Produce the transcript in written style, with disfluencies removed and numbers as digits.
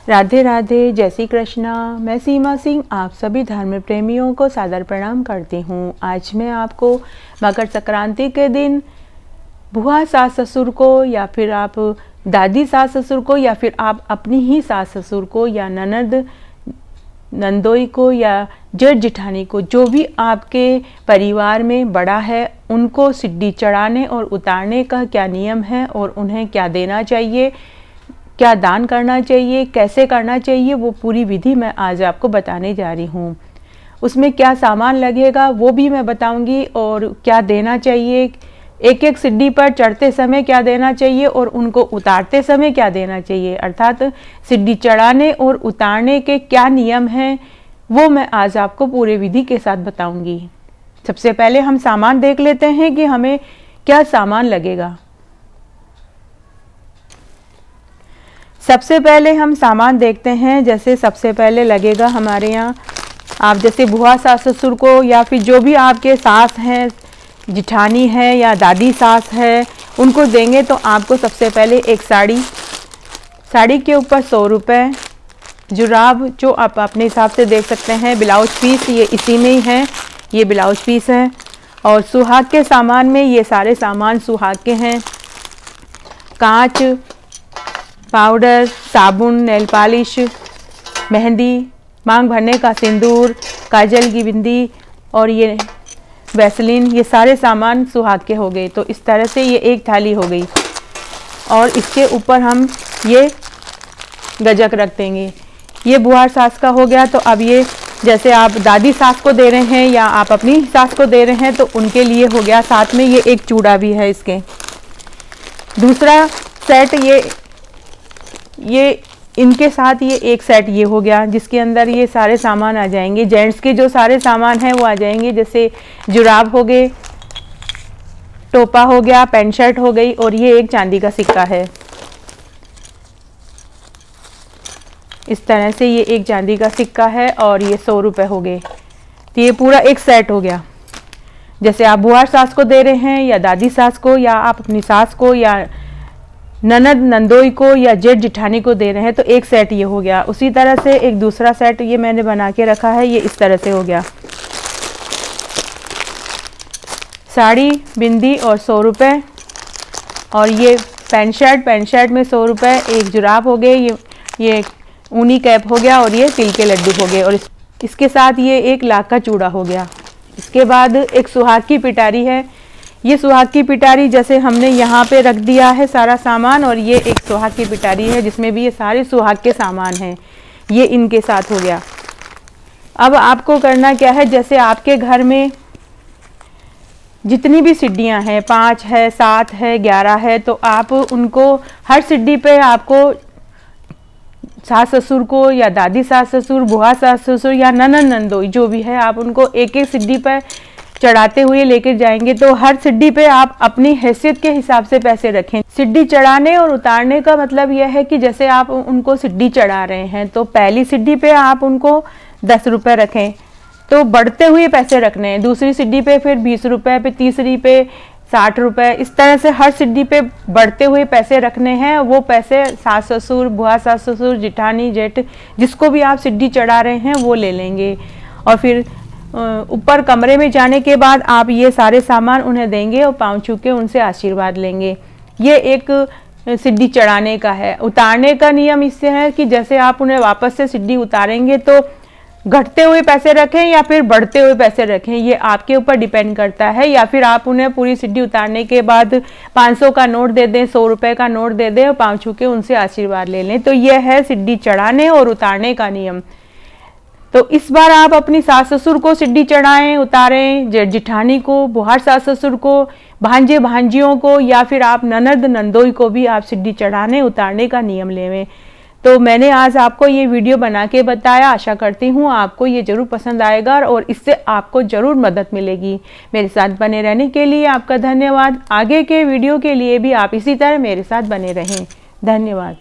राधे राधे, जय श्री कृष्णा। मैं सीमा सिंह आप सभी धर्म प्रेमियों को सादर प्रणाम करती हूँ। आज मैं आपको मकर संक्रांति के दिन बुआ सास ससुर को या फिर आप दादी सास ससुर को या फिर आप अपनी ही सास ससुर को या ननद नंदोई को या जेठ जिठानी को, जो भी आपके परिवार में बड़ा है, उनको सिड्डी चढ़ाने और उतारने का क्या नियम है और उन्हें क्या देना चाहिए, क्या दान करना चाहिए, कैसे करना चाहिए, वो पूरी विधि मैं आज आपको बताने जा रही हूँ। उसमें क्या सामान लगेगा वो भी मैं बताऊंगी और क्या देना चाहिए, एक एक सिड्डी पर चढ़ते समय क्या देना चाहिए और उनको उतारते समय क्या देना चाहिए, अर्थात सिड्डी चढ़ाने और उतारने के क्या नियम हैं वो मैं आज आपको पूरे विधि के साथ बताऊंगी। सबसे पहले हम सामान देख लेते हैं कि हमें क्या सामान लगेगा। सबसे पहले हम सामान देखते हैं। जैसे सबसे पहले लगेगा हमारे यहाँ, आप जैसे बुआ सास ससुर को या फिर जो भी आपके सास हैं, जिठानी है या दादी सास है, उनको देंगे तो आपको सबसे पहले एक साड़ी के ऊपर 100 रुपये, जुराब जो आप अपने हिसाब से देख सकते हैं, ब्लाउज पीस ये इसी में ही है, ये ब्लाउज पीस है। और सुहाग के सामान में ये सारे सामान सुहाग के हैं, कांच, पाउडर, साबुन, नेल पॉलिश, मेहंदी, मांग भरने का सिंदूर, काजल की बिंदी और ये वैसलीन, ये सारे सामान सुहाग के हो गए। तो इस तरह से ये एक थाली हो गई और इसके ऊपर हम ये गजक रख देंगे। ये बुआ सास का हो गया। तो अब ये जैसे आप दादी सास को दे रहे हैं या आप अपनी सास को दे रहे हैं तो उनके लिए हो गया। साथ में ये एक चूड़ा भी है इसके। दूसरा सेट ये इनके साथ ये एक सेट ये हो गया जिसके अंदर ये सारे सामान आ जाएंगे। जेंट्स के जो सारे सामान हैं वो आ जाएंगे, जैसे जुराब हो गए, टोपा हो गया, पैंट शर्ट हो गई और ये एक चांदी का सिक्का है। इस तरह से ये एक चांदी का सिक्का है और ये 100 रुपये हो गए। तो ये पूरा एक सेट हो गया। जैसे आप बुआ सास को दे रहे हैं या दादी सास को या आप अपनी सास को या ननद नंदोई को या जेठ जिठानी को दे रहे हैं तो एक सेट ये हो गया। उसी तरह से एक दूसरा सेट ये मैंने बना के रखा है, ये इस तरह से हो गया। साड़ी, बिंदी और 100 रुपये और ये पैंट शर्ट में 100 रुपये, एक जुराब हो गए, ये ऊनी कैप हो गया और ये तिल के लड्डू हो गए और इसके साथ ये एक लाख का चूड़ा हो गया। इसके बाद एक सुहाग की पिटारी है। ये सुहाग की पिटारी जैसे हमने यहाँ पे रख दिया है सारा सामान और ये एक सुहाग की पिटारी है जिसमें भी ये सारे सुहाग के सामान हैं, ये इनके साथ हो गया। अब आपको करना क्या है, जैसे आपके घर में जितनी भी सिड्डियाँ हैं, 5 है, 7 है, 11 है, तो आप उनको हर सिड्डी पे आपको सास ससुर को या दादी सास ससुर, बुआ सास ससुर या ननद नंदोई जो भी है, आप उनको एक एक सिड्डी पर चढ़ाते हुए लेकर जाएंगे। तो हर सिड्डी पे आप अपनी हैसियत के हिसाब से पैसे रखें। सिड्डी चढ़ाने और उतारने का मतलब यह है कि जैसे आप उनको सिड्डी चढ़ा रहे हैं तो पहली सिड्डी पे आप उनको 10 रुपये रखें, तो बढ़ते हुए पैसे रखने हैं। दूसरी सिड्डी पे फिर 20 रुपये, फिर तीसरी पे 60 रुपये, इस तरह से हर सिड्डी पे बढ़ते हुए पैसे रखने हैं। वो पैसे सास ससुर, बुआ सास ससुर, जिठानी, जेठ, जिसको भी आप सिड्डी चढ़ा रहे हैं वो ले लेंगे। और फिर ऊपर कमरे में जाने के बाद आप ये सारे सामान उन्हें देंगे और पाँव छू के उनसे आशीर्वाद लेंगे। ये एक सिड्डी चढ़ाने का है। उतारने का नियम इससे है कि जैसे आप उन्हें वापस से सिड्डी उतारेंगे तो घटते हुए पैसे रखें या फिर बढ़ते हुए पैसे रखें, ये आपके ऊपर डिपेंड करता है। या फिर आप उन्हें पूरी सिड्डी उतारने के बाद 500 का नोट दे दें, 100 रुपये का नोट दे दें और पाँव छू के उनसे आशीर्वाद ले लें। तो यह है सिड्डी चढ़ाने और उतारने का नियम। तो इस बार आप अपनी सास ससुर को सिड्डी चढ़ाएं, उतारें, जेठ जिठानी को, बुआ सास ससुर को, भांजे भांजियों को या फिर आप ननद नंदोई को भी आप सिड्डी चढ़ाने उतारने का नियम लेवें। तो मैंने आज आपको ये वीडियो बना के बताया। आशा करती हूँ आपको ये ज़रूर पसंद आएगा और इससे आपको ज़रूर मदद मिलेगी। मेरे साथ बने रहने के लिए आपका धन्यवाद। आगे के वीडियो के लिए भी आप इसी तरह मेरे साथ बने रहें। धन्यवाद।